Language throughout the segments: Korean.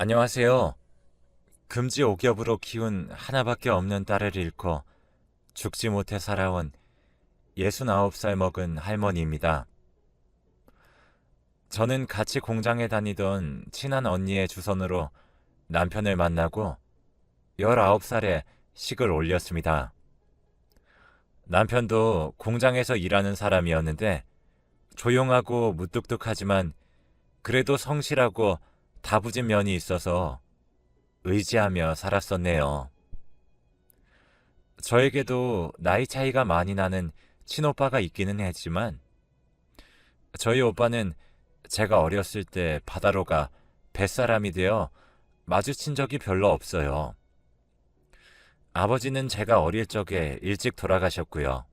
안녕하세요. 금지 옥엽으로 키운 하나밖에 없는 딸을 잃고 죽지 못해 살아온 69살 먹은 할머니입니다. 저는 같이 공장에 다니던 친한 언니의 주선으로 남편을 만나고 19살에 식을 올렸습니다. 남편도 공장에서 일하는 사람이었는데 조용하고 무뚝뚝하지만 그래도 성실하고 다부진 면이 있어서 의지하며 살았었네요. 저에게도 나이 차이가 많이 나는 친오빠가 있기는 했지만 저희 오빠는 제가 어렸을 때 바다로 가 뱃사람이 되어 마주친 적이 별로 없어요. 아버지는 제가 어릴 적에 일찍 돌아가셨고요.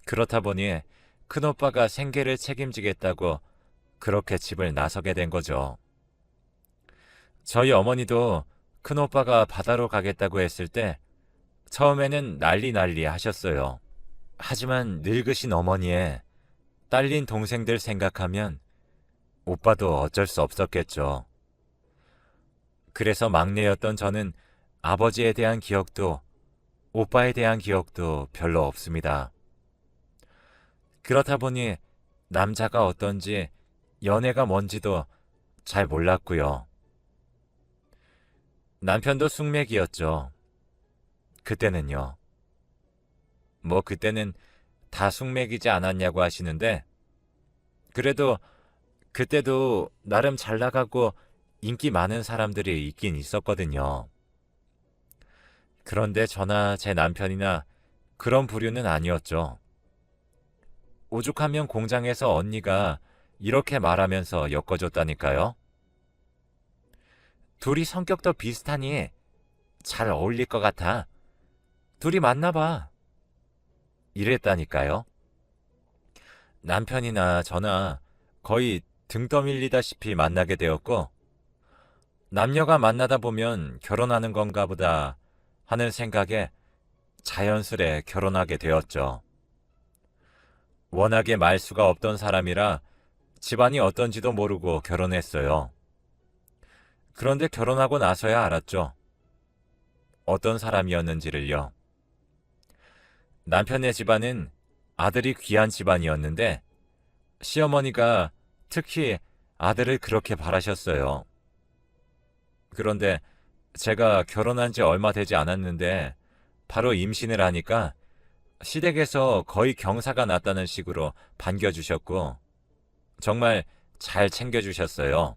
그렇다 보니 큰오빠가 생계를 책임지겠다고 그렇게 집을 나서게 된 거죠. 저희 어머니도 큰오빠가 바다로 가겠다고 했을 때 처음에는 난리 하셨어요. 하지만 늙으신 어머니의 딸린 동생들 생각하면 오빠도 어쩔 수 없었겠죠. 그래서 막내였던 저는 아버지에 대한 기억도 오빠에 대한 기억도 별로 없습니다. 그렇다 보니 남자가 어떤지 연애가 뭔지도 잘 몰랐고요. 남편도 숙맥이었죠. 그때는요. 그때는 다 숙맥이지 않았냐고 하시는데 그래도 그때도 나름 잘 나가고 인기 많은 사람들이 있긴 있었거든요. 그런데 저나 제 남편이나 그런 부류는 아니었죠. 오죽하면 공장에서 언니가 이렇게 말하면서 엮어줬다니까요. 둘이 성격도 비슷하니 잘 어울릴 것 같아. 둘이 만나봐. 이랬다니까요. 남편이나 저나 거의 등 떠밀리다시피 만나게 되었고, 남녀가 만나다 보면 결혼하는 건가 보다 하는 생각에 자연스레 결혼하게 되었죠. 워낙에 말수가 없던 사람이라 집안이 어떤지도 모르고 결혼했어요. 그런데 결혼하고 나서야 알았죠. 어떤 사람이었는지를요. 남편의 집안은 아들이 귀한 집안이었는데 시어머니가 특히 아들을 그렇게 바라셨어요. 그런데 제가 결혼한 지 얼마 되지 않았는데 바로 임신을 하니까 시댁에서 거의 경사가 났다는 식으로 반겨주셨고 정말 잘 챙겨주셨어요.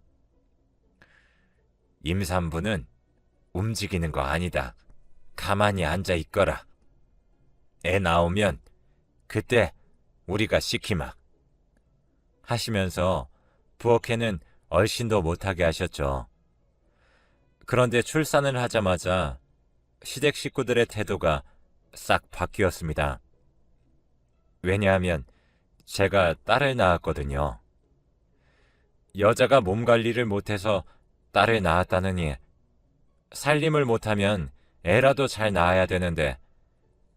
임산부는 움직이는 거 아니다. 가만히 앉아 있거라. 애 나오면 그때 우리가 시키마. 하시면서 부엌에는 얼씬도 못하게 하셨죠. 그런데 출산을 하자마자 시댁 식구들의 태도가 싹 바뀌었습니다. 왜냐하면 제가 딸을 낳았거든요. 여자가 몸 관리를 못해서 딸을 낳았다느니 살림을 못하면 애라도 잘 낳아야 되는데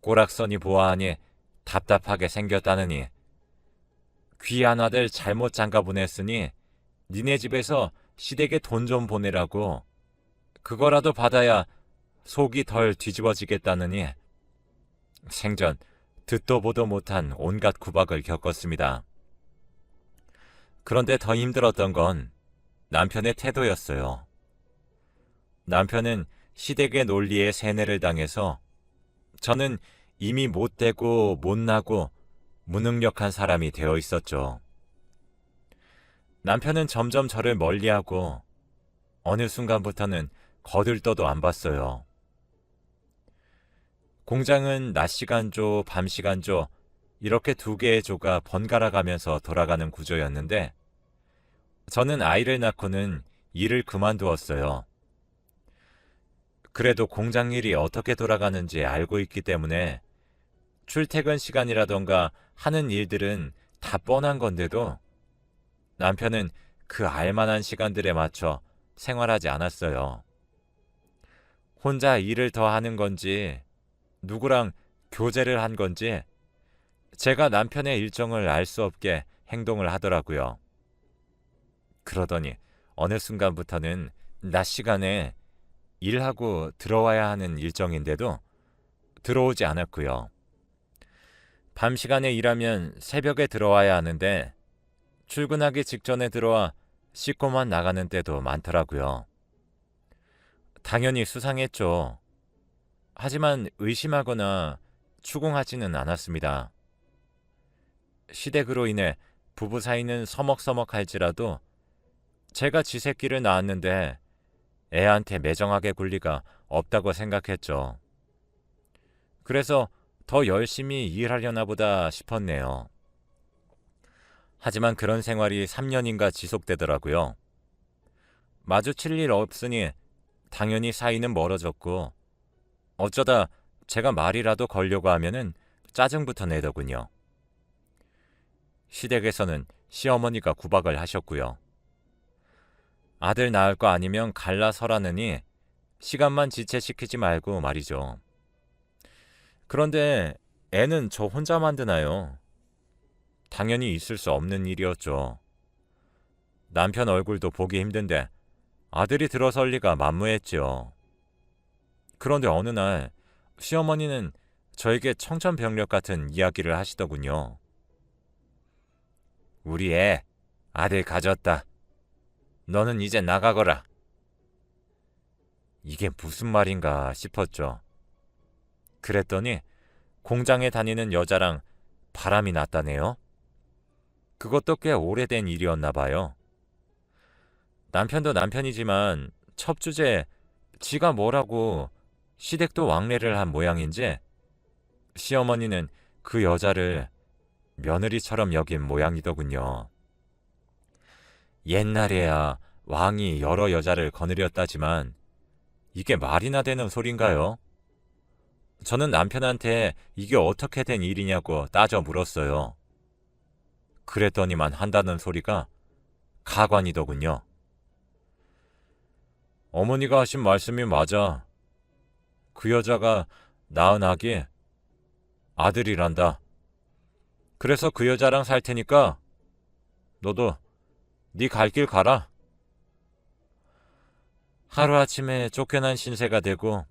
꼬락서니 보아하니 답답하게 생겼다느니 귀한 아들 잘못 장가 보냈으니 니네 집에서 시댁에 돈 좀 보내라고 그거라도 받아야 속이 덜 뒤집어지겠다느니 생전 듣도 보도 못한 온갖 구박을 겪었습니다. 그런데 더 힘들었던 건 남편의 태도였어요. 남편은 시댁의 논리에 세뇌를 당해서 저는 이미 못되고 못나고 무능력한 사람이 되어 있었죠. 남편은 점점 저를 멀리하고 어느 순간부터는 거들떠도 안 봤어요. 공장은 낮 시간조, 밤 시간조 이렇게 두 개의 조가 번갈아 가면서 돌아가는 구조였는데 저는 아이를 낳고는 일을 그만두었어요. 그래도 공장 일이 어떻게 돌아가는지 알고 있기 때문에 출퇴근 시간이라던가 하는 일들은 다 뻔한 건데도 남편은 그 알만한 시간들에 맞춰 생활하지 않았어요. 혼자 일을 더 하는 건지 누구랑 교제를 한 건지 제가 남편의 일정을 알 수 없게 행동을 하더라고요. 그러더니 어느 순간부터는 낮 시간에 일하고 들어와야 하는 일정인데도 들어오지 않았고요. 밤 시간에 일하면 새벽에 들어와야 하는데 출근하기 직전에 들어와 씻고만 나가는 때도 많더라고요. 당연히 수상했죠. 하지만 의심하거나 추궁하지는 않았습니다. 시댁으로 인해 부부 사이는 서먹서먹할지라도 제가 지 새끼를 낳았는데 애한테 매정하게 굴 리가 없다고 생각했죠. 그래서 더 열심히 일하려나 보다 싶었네요. 하지만 그런 생활이 3년인가 지속되더라고요. 마주칠 일 없으니 당연히 사이는 멀어졌고 어쩌다 제가 말이라도 걸려고 하면은 짜증부터 내더군요. 시댁에서는 시어머니가 구박을 하셨고요. 아들 낳을 거 아니면 갈라서라느니 시간만 지체시키지 말고 말이죠. 그런데 애는 저 혼자 만드나요? 당연히 있을 수 없는 일이었죠. 남편 얼굴도 보기 힘든데 아들이 들어설 리가 만무했지요. 그런데 어느 날 시어머니는 저에게 청천벽력 같은 이야기를 하시더군요. 우리 애 아들 가졌다. 너는 이제 나가거라. 이게 무슨 말인가 싶었죠. 그랬더니 공장에 다니는 여자랑 바람이 났다네요. 그것도 꽤 오래된 일이었나 봐요. 남편도 남편이지만 첩주제 지가 뭐라고 시댁도 왕래를 한 모양인지 시어머니는 그 여자를 며느리처럼 여긴 모양이더군요. 옛날에야 왕이 여러 여자를 거느렸다지만 이게 말이나 되는 소린가요? 저는 남편한테 이게 어떻게 된 일이냐고 따져 물었어요. 그랬더니만 한다는 소리가 가관이더군요. 어머니가 하신 말씀이 맞아. 그 여자가 낳은 아기 아들이란다. 그래서 그 여자랑 살 테니까 너도 네 갈 길 가라. 하루아침에 쫓겨난 신세가 되고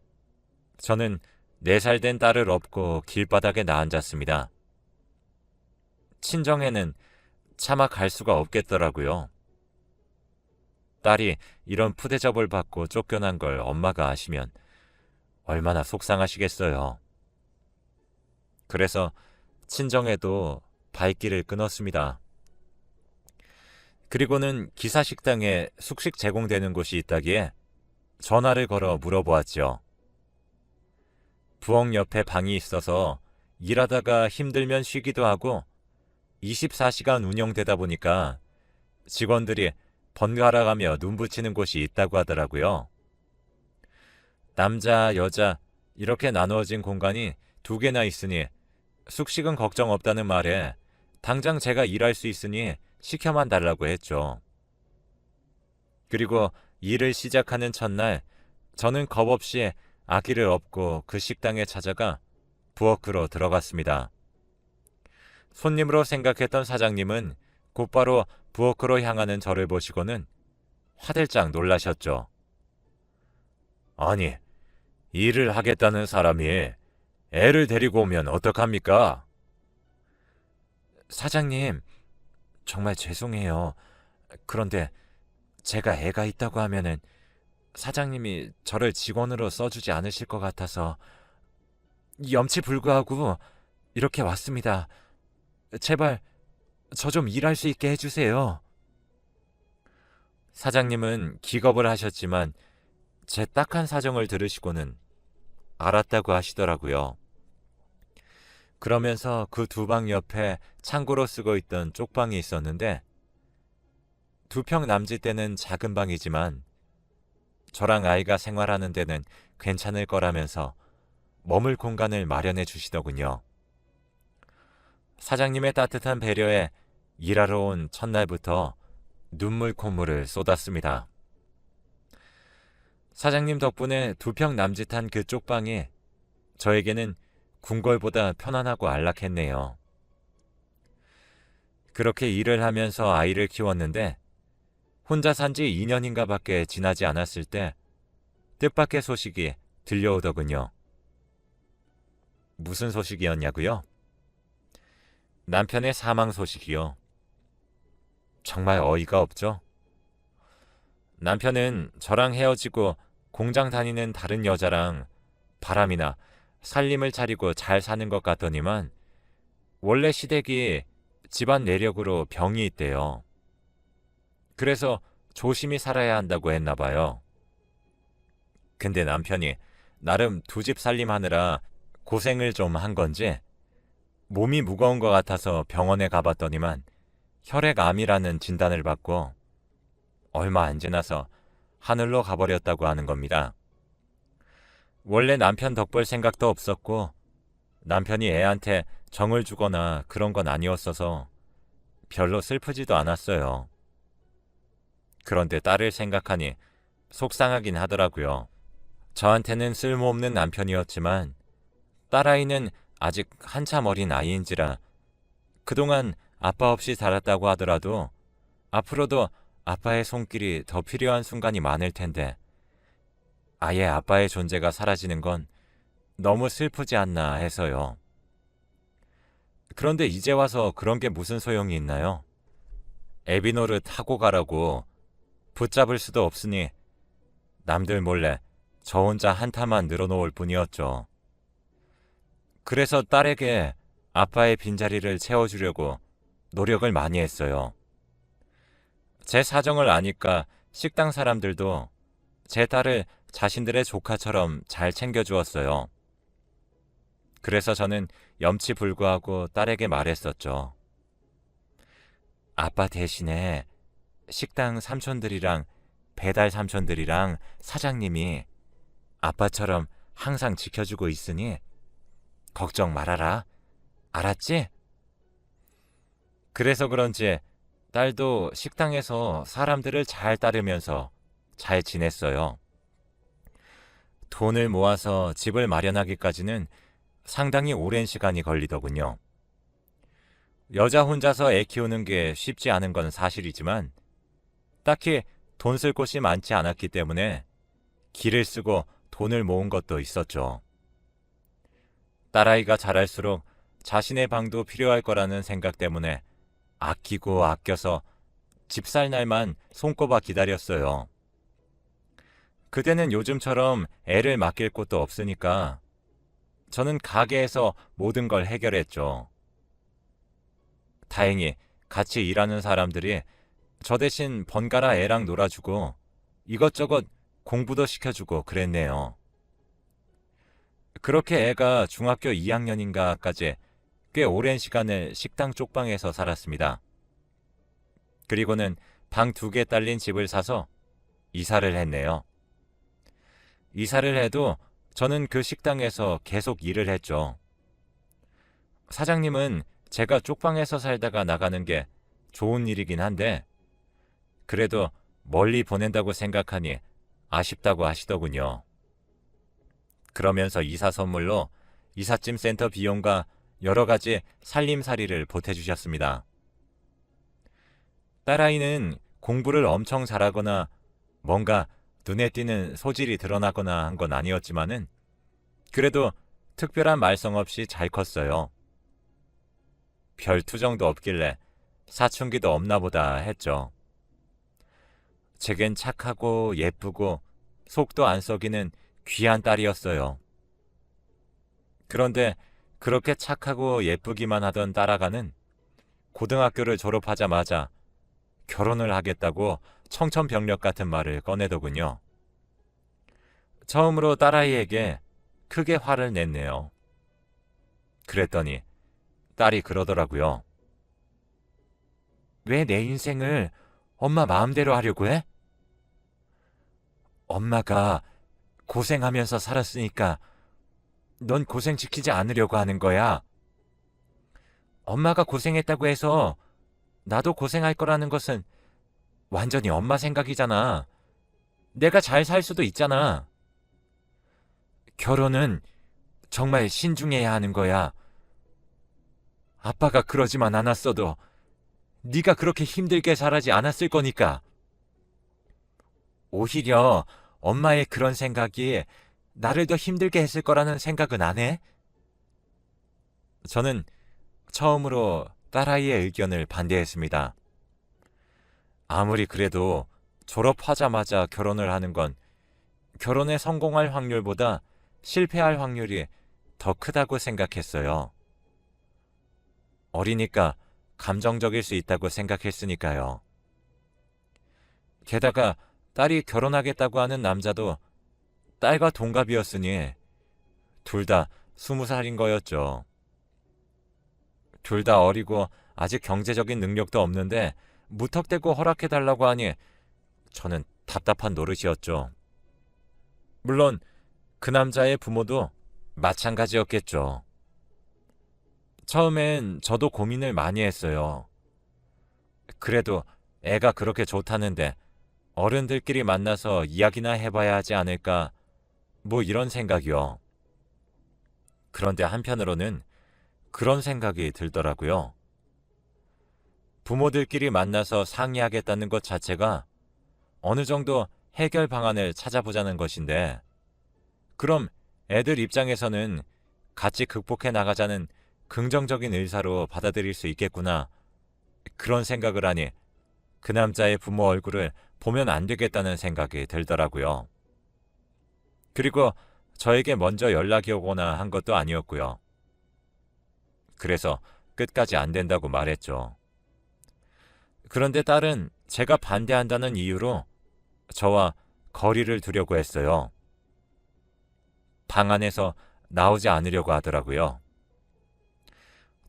저는 4살 된 딸을 업고 길바닥에 나앉았습니다. 친정에는 차마 갈 수가 없겠더라고요. 딸이 이런 푸대접을 받고 쫓겨난 걸 엄마가 아시면 얼마나 속상하시겠어요. 그래서 친정에도 발길을 끊었습니다. 그리고는 기사식당에 숙식 제공되는 곳이 있다기에 전화를 걸어 물어보았죠. 부엌 옆에 방이 있어서 일하다가 힘들면 쉬기도 하고 24시간 운영되다 보니까 직원들이 번갈아가며 눈붙이는 곳이 있다고 하더라고요. 남자, 여자 이렇게 나누어진 공간이 2개나 있으니 숙식은 걱정 없다는 말에 당장 제가 일할 수 있으니 시켜만 달라고 했죠. 그리고 일을 시작하는 첫날 저는 겁없이 아기를 업고 그 식당에 찾아가 부엌으로 들어갔습니다. 손님으로 생각했던 사장님은 곧바로 부엌으로 향하는 저를 보시고는 화들짝 놀라셨죠. 아니, 일을 하겠다는 사람이 애를 데리고 오면 어떡합니까? 사장님, 정말 죄송해요. 그런데 제가 애가 있다고 하면은 사장님이 저를 직원으로 써주지 않으실 것 같아서 염치불구하고 이렇게 왔습니다. 제발 저 좀 일할 수 있게 해주세요. 사장님은 기겁을 하셨지만 제 딱한 사정을 들으시고는 알았다고 하시더라고요. 그러면서 그 2방 옆에 창고로 쓰고 있던 쪽방이 있었는데 2평 남짓 되는 작은 방이지만 저랑 아이가 생활하는 데는 괜찮을 거라면서 머물 공간을 마련해 주시더군요. 사장님의 따뜻한 배려에 일하러 온 첫날부터 눈물 콧물을 쏟았습니다. 사장님 덕분에 2평 남짓한 그 쪽방이 저에게는 궁궐보다 편안하고 안락했네요. 그렇게 일을 하면서 아이를 키웠는데 혼자 산 지 2년인가 밖에 지나지 않았을 때 뜻밖의 소식이 들려오더군요. 무슨 소식이었냐고요? 남편의 사망 소식이요. 정말 어이가 없죠? 남편은 저랑 헤어지고 공장 다니는 다른 여자랑 바람이나 살림을 차리고 잘 사는 것 같더니만 원래 시댁이 집안 내력으로 병이 있대요. 그래서 조심히 살아야 한다고 했나 봐요. 근데 남편이 나름 두 집 살림하느라 고생을 좀 한 건지 몸이 무거운 것 같아서 병원에 가봤더니만 혈액암이라는 진단을 받고 얼마 안 지나서 하늘로 가버렸다고 하는 겁니다. 원래 남편 덕볼 생각도 없었고 남편이 애한테 정을 주거나 그런 건 아니었어서 별로 슬프지도 않았어요. 그런데 딸을 생각하니 속상하긴 하더라고요. 저한테는 쓸모없는 남편이었지만 딸아이는 아직 한참 어린 아이인지라 그동안 아빠 없이 살았다고 하더라도 앞으로도 아빠의 손길이 더 필요한 순간이 많을 텐데 아예 아빠의 존재가 사라지는 건 너무 슬프지 않나 해서요. 그런데 이제 와서 그런 게 무슨 소용이 있나요? 애비 노릇 하고 가라고 붙잡을 수도 없으니 남들 몰래 저 혼자 한타만 늘어놓을 뿐이었죠. 그래서 딸에게 아빠의 빈자리를 채워주려고 노력을 많이 했어요. 제 사정을 아니까 식당 사람들도 제 딸을 자신들의 조카처럼 잘 챙겨주었어요. 그래서 저는 염치불구하고 딸에게 말했었죠. 아빠 대신에 식당 삼촌들이랑 배달 삼촌들이랑 사장님이 아빠처럼 항상 지켜주고 있으니 걱정 말아라. 알았지? 그래서 그런지 딸도 식당에서 사람들을 잘 따르면서 잘 지냈어요. 돈을 모아서 집을 마련하기까지는 상당히 오랜 시간이 걸리더군요. 여자 혼자서 애 키우는 게 쉽지 않은 건 사실이지만 딱히 돈 쓸 곳이 많지 않았기 때문에 기를 쓰고 돈을 모은 것도 있었죠. 딸아이가 자랄수록 자신의 방도 필요할 거라는 생각 때문에 아끼고 아껴서 집 살 날만 손꼽아 기다렸어요. 그때는 요즘처럼 애를 맡길 곳도 없으니까 저는 가게에서 모든 걸 해결했죠. 다행히 같이 일하는 사람들이 저 대신 번갈아 애랑 놀아주고 이것저것 공부도 시켜주고 그랬네요. 그렇게 애가 중학교 2학년인가까지 꽤 오랜 시간을 식당 쪽방에서 살았습니다. 그리고는 방 2개 딸린 집을 사서 이사를 했네요. 이사를 해도 저는 그 식당에서 계속 일을 했죠. 사장님은 제가 쪽방에서 살다가 나가는 게 좋은 일이긴 한데 그래도 멀리 보낸다고 생각하니 아쉽다고 하시더군요. 그러면서 이사 선물로 이삿짐 센터 비용과 여러 가지 살림살이를 보태주셨습니다. 딸아이는 공부를 엄청 잘하거나 뭔가 눈에 띄는 소질이 드러나거나 한 건 아니었지만은 그래도 특별한 말썽 없이 잘 컸어요. 별 투정도 없길래 사춘기도 없나 보다 했죠. 제겐 착하고 예쁘고 속도 안 썩이는 귀한 딸이었어요. 그런데 그렇게 착하고 예쁘기만 하던 딸아가는 고등학교를 졸업하자마자 결혼을 하겠다고 청천벽력 같은 말을 꺼내더군요. 처음으로 딸아이에게 크게 화를 냈네요. 그랬더니 딸이 그러더라고요. 왜 내 인생을 엄마 마음대로 하려고 해? 엄마가 고생하면서 살았으니까 넌 고생시키지 않으려고 하는 거야. 엄마가 고생했다고 해서 나도 고생할 거라는 것은 완전히 엄마 생각이잖아. 내가 잘 살 수도 있잖아. 결혼은 정말 신중해야 하는 거야. 아빠가 그러지만 않았어도 네가 그렇게 힘들게 자라지 않았을 거니까. 오히려 엄마의 그런 생각이 나를 더 힘들게 했을 거라는 생각은 안 해? 저는 처음으로 딸아이의 의견을 반대했습니다. 아무리 그래도 졸업하자마자 결혼을 하는 건 결혼에 성공할 확률보다 실패할 확률이 더 크다고 생각했어요. 어리니까 감정적일 수 있다고 생각했으니까요. 게다가 딸이 결혼하겠다고 하는 남자도 딸과 동갑이었으니 둘 다 20살인 거였죠. 둘 다 어리고 아직 경제적인 능력도 없는데 무턱대고 허락해달라고 하니 저는 답답한 노릇이었죠. 물론 그 남자의 부모도 마찬가지였겠죠. 처음엔 저도 고민을 많이 했어요. 그래도 애가 그렇게 좋다는데 어른들끼리 만나서 이야기나 해봐야 하지 않을까, 뭐 이런 생각이요. 그런데 한편으로는 그런 생각이 들더라고요. 부모들끼리 만나서 상의하겠다는 것 자체가 어느 정도 해결 방안을 찾아보자는 것인데, 그럼 애들 입장에서는 같이 극복해 나가자는 긍정적인 의사로 받아들일 수 있겠구나, 그런 생각을 하니 그 남자의 부모 얼굴을 보면 안 되겠다는 생각이 들더라고요. 그리고 저에게 먼저 연락이 오거나 한 것도 아니었고요. 그래서 끝까지 안 된다고 말했죠. 그런데 딸은 제가 반대한다는 이유로 저와 거리를 두려고 했어요. 방 안에서 나오지 않으려고 하더라고요.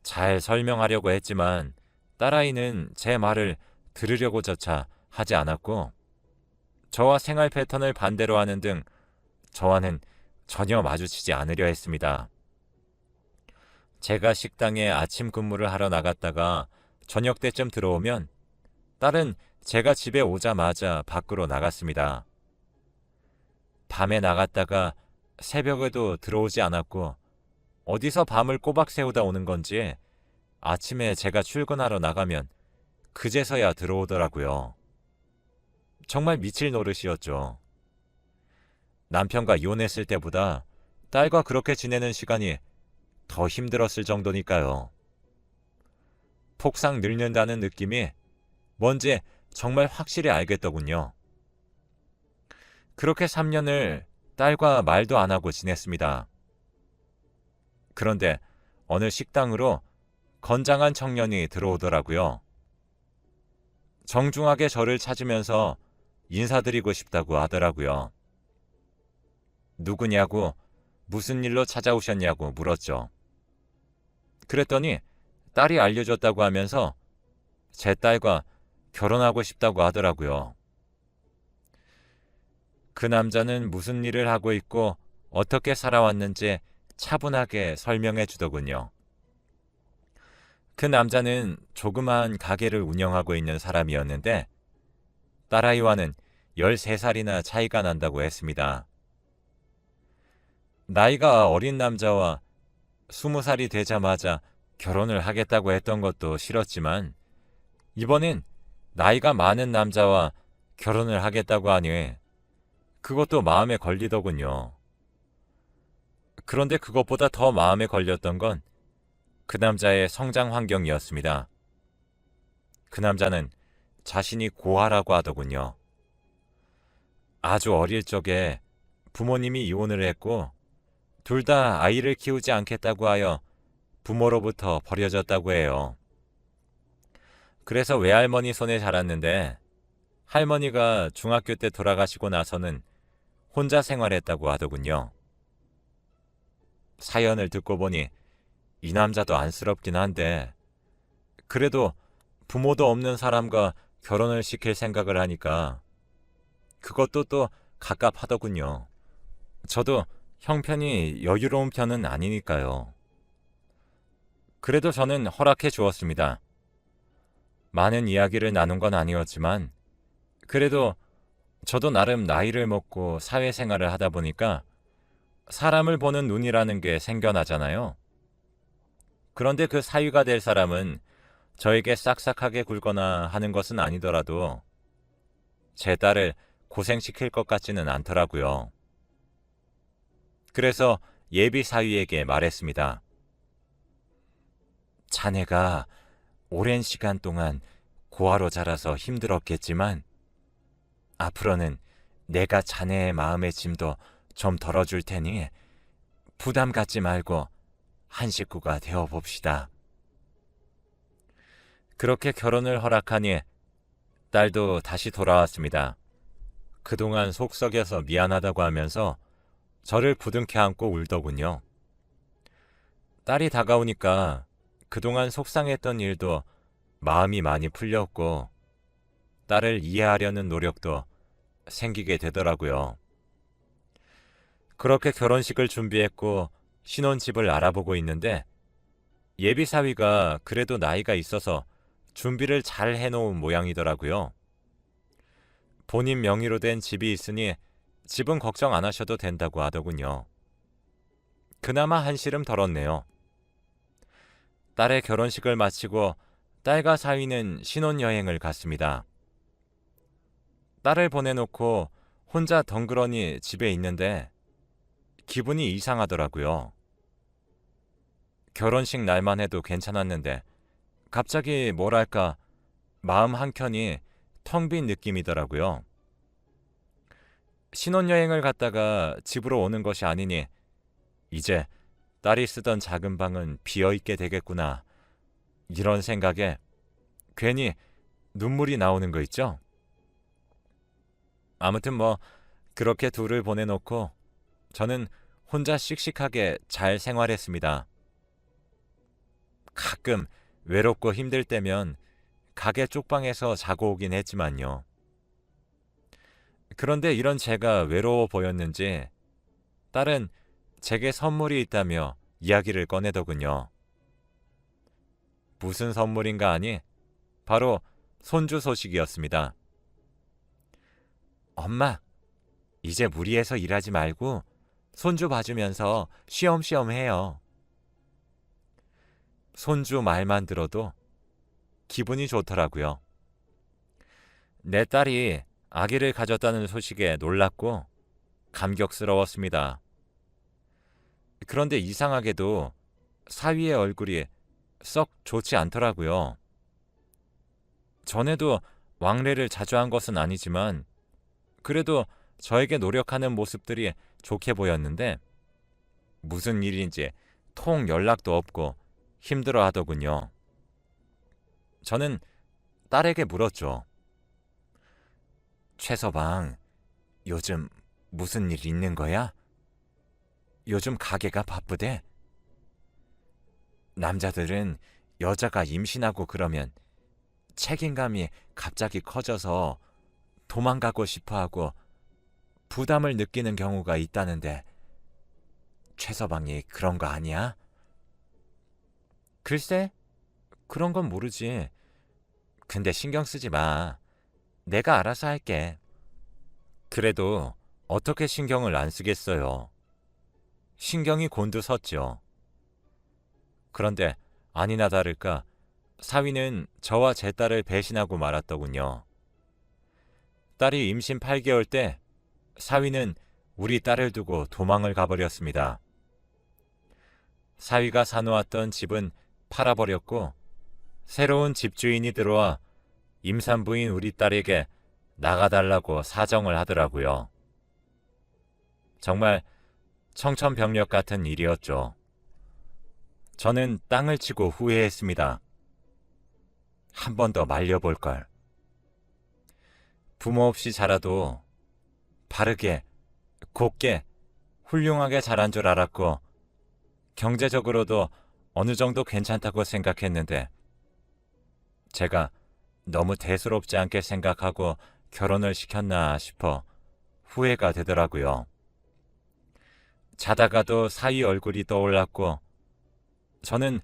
잘 설명하려고 했지만 딸아이는 제 말을 들으려고조차 하지 않았고, 저와 생활 패턴을 반대로 하는 등 저와는 전혀 마주치지 않으려 했습니다. 제가 식당에 아침 근무를 하러 나갔다가 저녁 때쯤 들어오면 딸은 제가 집에 오자마자 밖으로 나갔습니다. 밤에 나갔다가 새벽에도 들어오지 않았고, 어디서 밤을 꼬박 새우다 오는 건지 아침에 제가 출근하러 나가면 그제서야 들어오더라고요. 정말 미칠 노릇이었죠. 남편과 이혼했을 때보다 딸과 그렇게 지내는 시간이 더 힘들었을 정도니까요. 폭삭 늙는다는 느낌이 뭔지 정말 확실히 알겠더군요. 그렇게 3년을 딸과 말도 안 하고 지냈습니다. 그런데 어느 식당으로 건장한 청년이 들어오더라고요. 정중하게 저를 찾으면서 인사드리고 싶다고 하더라고요. 누구냐고, 무슨 일로 찾아오셨냐고 물었죠. 그랬더니 딸이 알려줬다고 하면서 제 딸과 결혼하고 싶다고 하더라고요. 그 남자는 무슨 일을 하고 있고 어떻게 살아왔는지 차분하게 설명해 주더군요. 그 남자는 조그마한 가게를 운영하고 있는 사람이었는데 딸아이와는 13살이나 차이가 난다고 했습니다. 나이가 어린 남자와 20살이 되자마자 결혼을 하겠다고 했던 것도 싫었지만, 이번엔 나이가 많은 남자와 결혼을 하겠다고 하니 그것도 마음에 걸리더군요. 그런데 그것보다 더 마음에 걸렸던 건 그 남자의 성장 환경이었습니다. 그 남자는 자신이 고아라고 하더군요. 아주 어릴 적에 부모님이 이혼을 했고 둘 다 아이를 키우지 않겠다고 하여 부모로부터 버려졌다고 해요. 그래서 외할머니 손에 자랐는데 할머니가 중학교 때 돌아가시고 나서는 혼자 생활했다고 하더군요. 사연을 듣고 보니 이 남자도 안쓰럽긴 한데, 그래도 부모도 없는 사람과 결혼을 시킬 생각을 하니까 그것도 또 갑갑하더군요. 저도 형편이 여유로운 편은 아니니까요. 그래도 저는 허락해 주었습니다. 많은 이야기를 나눈 건 아니었지만 그래도 저도 나름 나이를 먹고 사회생활을 하다 보니까 사람을 보는 눈이라는 게 생겨나잖아요. 그런데 그 사위가 될 사람은 저에게 싹싹하게 굴거나 하는 것은 아니더라도 제 딸을 고생시킬 것 같지는 않더라고요. 그래서 예비 사위에게 말했습니다. 자네가 오랜 시간 동안 고아로 자라서 힘들었겠지만 앞으로는 내가 자네의 마음의 짐도 좀 덜어줄 테니 부담 갖지 말고 한 식구가 되어봅시다. 그렇게 결혼을 허락하니 딸도 다시 돌아왔습니다. 그동안 속 썩여서 미안하다고 하면서 저를 부둥켜 안고 울더군요. 딸이 다가오니까 그동안 속상했던 일도 마음이 많이 풀렸고 딸을 이해하려는 노력도 생기게 되더라고요. 그렇게 결혼식을 준비했고 신혼집을 알아보고 있는데 예비 사위가 그래도 나이가 있어서 준비를 잘 해놓은 모양이더라고요. 본인 명의로 된 집이 있으니 집은 걱정 안 하셔도 된다고 하더군요. 그나마 한시름 덜었네요. 딸의 결혼식을 마치고 딸과 사위는 신혼여행을 갔습니다. 딸을 보내놓고 혼자 덩그러니 집에 있는데 기분이 이상하더라고요. 결혼식 날만 해도 괜찮았는데 갑자기 뭐랄까 마음 한켠이 텅 빈 느낌이더라고요. 신혼여행을 갔다가 집으로 오는 것이 아니니 이제 딸이 쓰던 작은 방은 비어있게 되겠구나. 이런 생각에 괜히 눈물이 나오는 거 있죠? 아무튼 그렇게 둘을 보내놓고 저는 혼자 씩씩하게 잘 생활했습니다. 가끔 외롭고 힘들 때면 가게 쪽방에서 자고 오긴 했지만요. 그런데 이런 제가 외로워 보였는지 딸은 제게 선물이 있다며 이야기를 꺼내더군요. 무슨 선물인가 하니 바로 손주 소식이었습니다. 엄마, 이제 무리해서 일하지 말고 손주 봐주면서 쉬엄쉬엄 해요. 손주 말만 들어도 기분이 좋더라고요. 내 딸이 아기를 가졌다는 소식에 놀랐고 감격스러웠습니다. 그런데 이상하게도 사위의 얼굴이 썩 좋지 않더라고요. 전에도 왕래를 자주 한 것은 아니지만 그래도 저에게 노력하는 모습들이 좋게 보였는데 무슨 일인지 통 연락도 없고 힘들어 하더군요. 저는 딸에게 물었죠. 최서방, 요즘 무슨 일 있는 거야? 요즘 가게가 바쁘대? 남자들은 여자가 임신하고 그러면 책임감이 갑자기 커져서 도망가고 싶어하고 부담을 느끼는 경우가 있다는데 최서방이 그런 거 아니야? 글쎄, 그런 건 모르지. 근데 신경 쓰지 마. 내가 알아서 할게. 그래도 어떻게 신경을 안 쓰겠어요. 신경이 곤두섰죠. 그런데 아니나 다를까 사위는 저와 제 딸을 배신하고 말았더군요. 딸이 임신 8개월 때 사위는 우리 딸을 두고 도망을 가버렸습니다. 사위가 사놓았던 집은 팔아버렸고 새로운 집주인이 들어와 임산부인 우리 딸에게 나가달라고 사정을 하더라고요. 정말 청천벽력 같은 일이었죠. 저는 땅을 치고 후회했습니다. 한 번 더 말려볼 걸. 부모 없이 자라도 바르게, 곱게, 훌륭하게 자란 줄 알았고 경제적으로도 어느 정도 괜찮다고 생각했는데 제가 너무 대수롭지 않게 생각하고 결혼을 시켰나 싶어 후회가 되더라고요. 자다가도 사위 얼굴이 떠올랐고 저는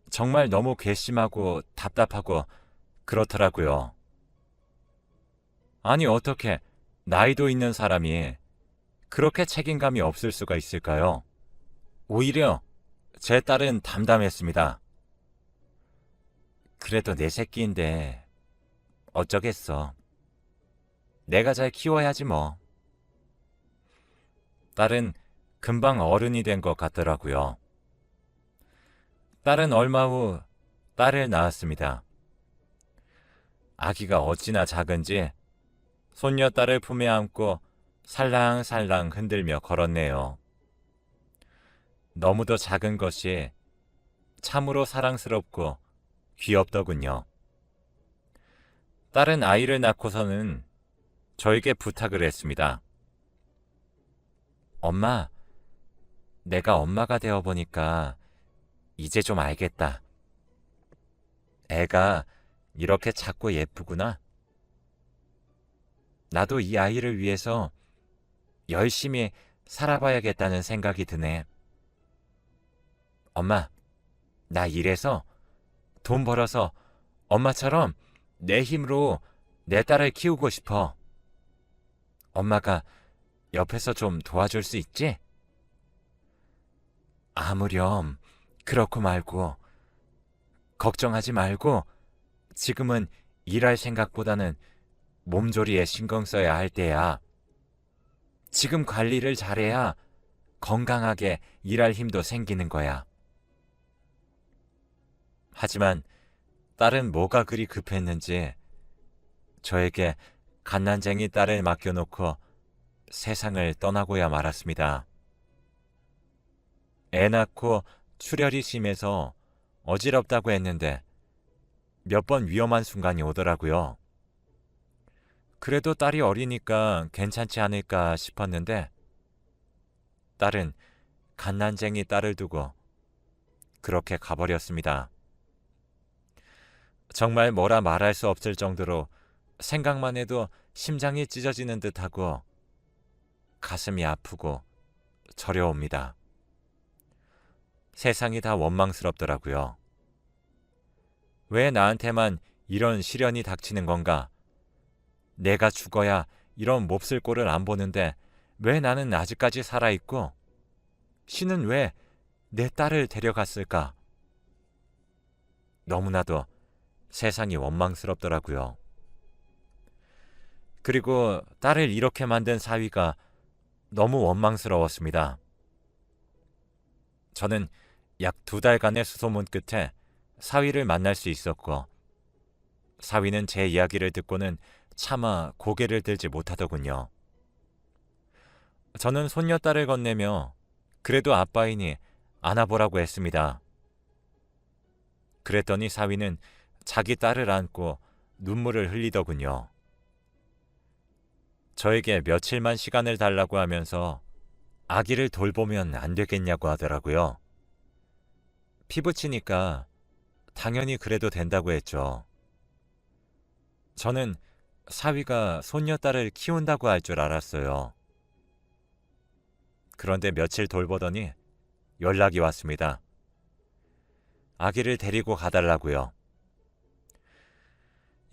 정말 너무 괘씸하고 답답하고 그렇더라고요. 아니 어떻게 나이도 있는 사람이 그렇게 책임감이 없을 수가 있을까요? 오히려 제 딸은 담담했습니다. 그래도 내 새끼인데 어쩌겠어. 내가 잘 키워야지 뭐. 딸은 금방 어른이 된 것 같더라고요. 딸은 얼마 후 딸을 낳았습니다. 아기가 어찌나 작은지 손녀딸을 품에 안고 살랑살랑 흔들며 걸었네요. 너무도 작은 것이 참으로 사랑스럽고 귀엽더군요. 딸은 아이를 낳고서는 저에게 부탁을 했습니다. 엄마, 내가 엄마가 되어보니까 이제 좀 알겠다. 애가 이렇게 작고 예쁘구나. 나도 이 아이를 위해서 열심히 살아봐야겠다는 생각이 드네. 엄마, 나 일해서 돈 벌어서 엄마처럼 내 힘으로 내 딸을 키우고 싶어. 엄마가 옆에서 좀 도와줄 수 있지? 아무렴, 그렇고 말고. 걱정하지 말고 지금은 일할 생각보다는 몸조리에 신경 써야 할 때야. 지금 관리를 잘해야 건강하게 일할 힘도 생기는 거야. 하지만 딸은 뭐가 그리 급했는지 저에게 갓난쟁이 딸을 맡겨놓고 세상을 떠나고야 말았습니다. 애 낳고 출혈이 심해서 어지럽다고 했는데 몇 번 위험한 순간이 오더라고요. 그래도 딸이 어리니까 괜찮지 않을까 싶었는데 딸은 갓난쟁이 딸을 두고 그렇게 가버렸습니다. 정말 뭐라 말할 수 없을 정도로 생각만 해도 심장이 찢어지는 듯하고 가슴이 아프고 저려옵니다. 세상이 다 원망스럽더라고요. 왜 나한테만 이런 시련이 닥치는 건가? 내가 죽어야 이런 몹쓸 꼴을 안 보는데 왜 나는 아직까지 살아있고 신은 왜 내 딸을 데려갔을까? 너무나도 세상이 원망스럽더라고요. 그리고 딸을 이렇게 만든 사위가 너무 원망스러웠습니다. 저는 약 2달간의 수소문 끝에 사위를 만날 수 있었고 사위는 제 이야기를 듣고는 차마 고개를 들지 못하더군요. 저는 손녀딸을 건네며 그래도 아빠이니 안아보라고 했습니다. 그랬더니 사위는 자기 딸을 안고 눈물을 흘리더군요. 저에게 며칠만 시간을 달라고 하면서 아기를 돌보면 안 되겠냐고 하더라고요. 피부치니까 당연히 그래도 된다고 했죠. 저는 사위가 손녀딸을 키운다고 할 줄 알았어요. 그런데 며칠 돌보더니 연락이 왔습니다. 아기를 데리고 가달라고요.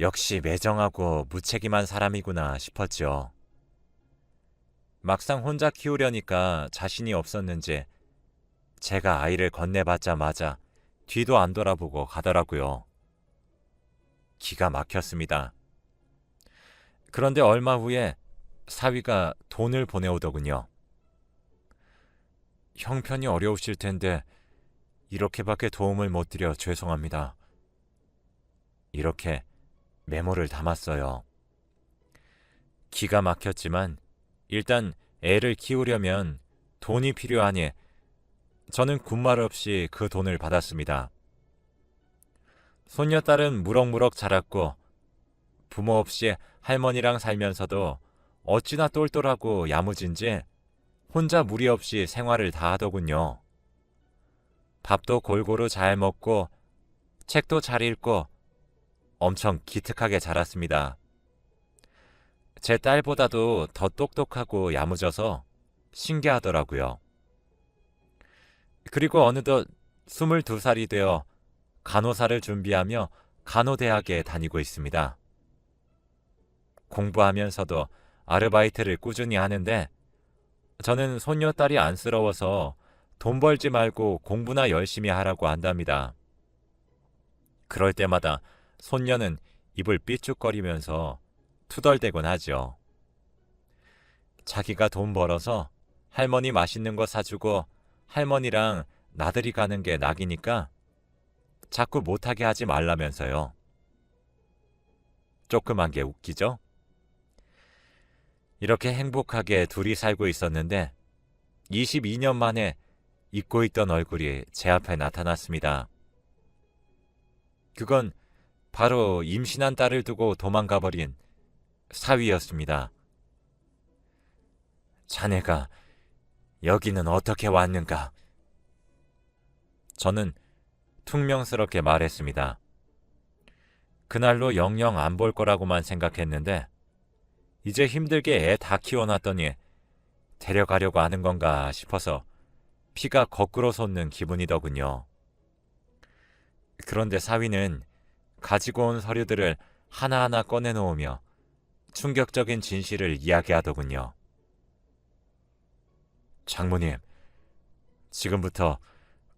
역시 매정하고 무책임한 사람이구나 싶었죠. 막상 혼자 키우려니까 자신이 없었는지 제가 아이를 건네받자마자 뒤도 안 돌아보고 가더라고요. 기가 막혔습니다. 그런데 얼마 후에 사위가 돈을 보내오더군요. 형편이 어려우실 텐데 이렇게밖에 도움을 못 드려 죄송합니다. 이렇게 메모를 담았어요. 기가 막혔지만 일단 애를 키우려면 돈이 필요하니 저는 군말 없이 그 돈을 받았습니다. 손녀딸은 무럭무럭 자랐고 부모 없이 할머니랑 살면서도 어찌나 똘똘하고 야무진지 혼자 무리 없이 생활을 다 하더군요. 밥도 골고루 잘 먹고 책도 잘 읽고 엄청 기특하게 자랐습니다. 제 딸보다도 더 똑똑하고 야무져서 신기하더라고요. 그리고 어느덧 22살이 되어 간호사를 준비하며 간호대학에 다니고 있습니다. 공부하면서도 아르바이트를 꾸준히 하는데 저는 손녀딸이 안쓰러워서 돈 벌지 말고 공부나 열심히 하라고 한답니다. 그럴 때마다 손녀는 입을 삐죽거리면서 투덜대곤 하죠. 자기가 돈 벌어서 할머니 맛있는 거 사주고 할머니랑 나들이 가는 게 낙이니까 자꾸 못하게 하지 말라면서요. 조그만 게 웃기죠? 이렇게 행복하게 둘이 살고 있었는데 22년 만에 잊고 있던 얼굴이 제 앞에 나타났습니다. 그건 바로 임신한 딸을 두고 도망가 버린 사위였습니다. 자네가 여기는 어떻게 왔는가? 저는 퉁명스럽게 말했습니다. 그날로 영영 안 볼 거라고만 생각했는데 이제 힘들게 애 다 키워놨더니 데려가려고 하는 건가 싶어서 피가 거꾸로 솟는 기분이더군요. 그런데 사위는 가지고 온 서류들을 하나하나 꺼내놓으며 충격적인 진실을 이야기하더군요. 장모님, 지금부터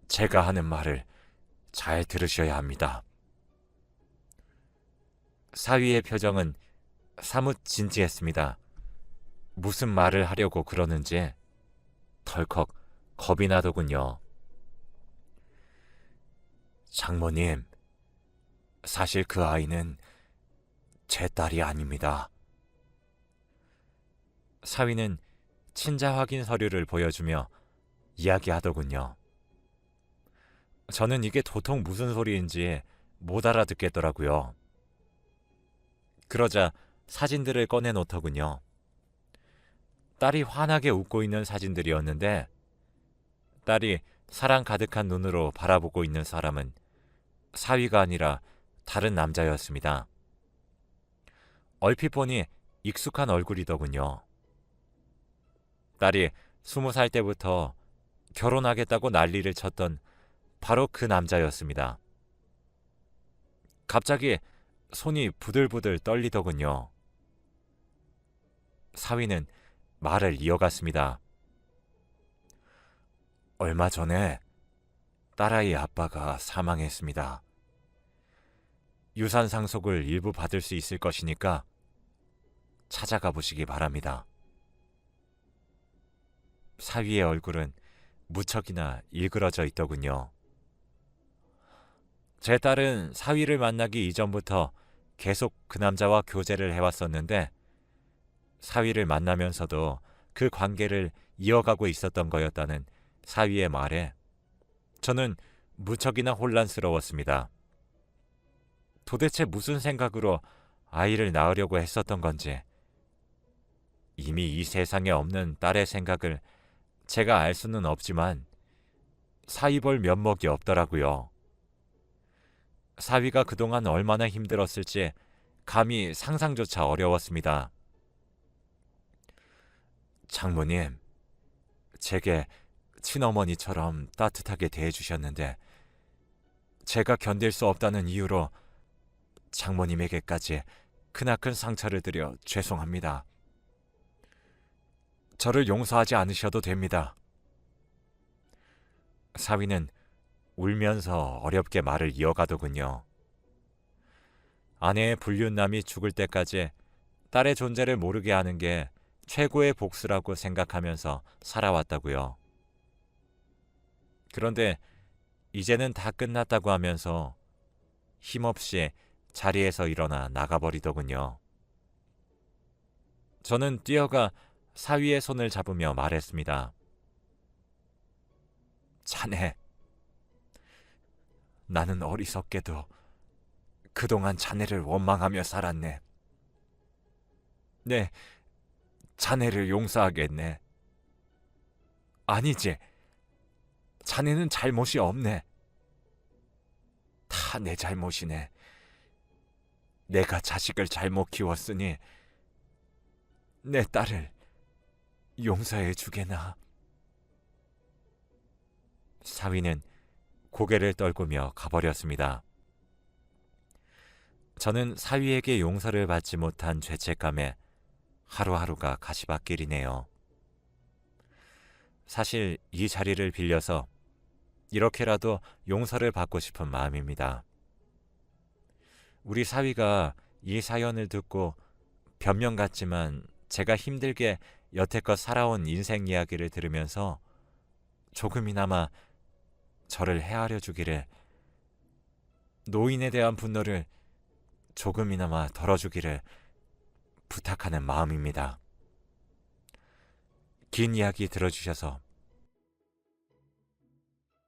제가 하는 말을 잘 들으셔야 합니다. 사위의 표정은 사뭇 진지했습니다. 무슨 말을 하려고 그러는지 덜컥 겁이 나더군요. 장모님, 사실 그 아이는 제 딸이 아닙니다. 사위는 친자 확인 서류를 보여주며 이야기하더군요. 저는 이게 도통 무슨 소리인지 못 알아듣겠더라고요. 그러자 사진들을 꺼내놓더군요. 딸이 환하게 웃고 있는 사진들이었는데 딸이 사랑 가득한 눈으로 바라보고 있는 사람은 사위가 아니라 다른 남자였습니다. 얼핏 보니 익숙한 얼굴이더군요. 딸이 20살 때부터 결혼하겠다고 난리를 쳤던 바로 그 남자였습니다. 갑자기 손이 부들부들 떨리더군요. 사위는 말을 이어갔습니다. 얼마 전에 딸아이 아빠가 사망했습니다. 유산 상속을 일부 받을 수 있을 것이니까 찾아가 보시기 바랍니다. 사위의 얼굴은 무척이나 일그러져 있더군요. 제 딸은 사위를 만나기 이전부터 계속 그 남자와 교제를 해왔었는데 사위를 만나면서도 그 관계를 이어가고 있었던 거였다는 사위의 말에 저는 무척이나 혼란스러웠습니다. 도대체 무슨 생각으로 아이를 낳으려고 했었던 건지, 이미 이 세상에 없는 딸의 생각을 제가 알 수는 없지만 사위 볼 면목이 없더라고요. 사위가 그동안 얼마나 힘들었을지 감히 상상조차 어려웠습니다. 장모님, 제게 친어머니처럼 따뜻하게 대해주셨는데 제가 견딜 수 없다는 이유로 장모님에게까지 크나큰 상처를 드려 죄송합니다. 저를 용서하지 않으셔도 됩니다. 사위는 울면서 어렵게 말을 이어가더군요. 아내의 불륜남이 죽을 때까지 딸의 존재를 모르게 하는 게 최고의 복수라고 생각하면서 살아왔다고요. 그런데 이제는 다 끝났다고 하면서 힘없이 자리에서 일어나 나가버리더군요. 저는 뛰어가 사위의 손을 잡으며 말했습니다. 자네, 나는 어리석게도 그동안 자네를 원망하며 살았네. 네, 자네를 용서하겠네. 아니지, 자네는 잘못이 없네. 다 내 잘못이네. 내가 자식을 잘못 키웠으니 내 딸을 용서해 주게나. 사위는 고개를 떨구며 가버렸습니다. 저는 사위에게 용서를 받지 못한 죄책감에 하루하루가 가시밭길이네요. 사실 이 자리를 빌려서 이렇게라도 용서를 받고 싶은 마음입니다. 우리 사위가 이 사연을 듣고 변명 같지만 제가 힘들게 여태껏 살아온 인생 이야기를 들으면서 조금이나마 저를 헤아려 주기를, 노인에 대한 분노를 조금이나마 덜어주기를 부탁하는 마음입니다. 긴 이야기 들어주셔서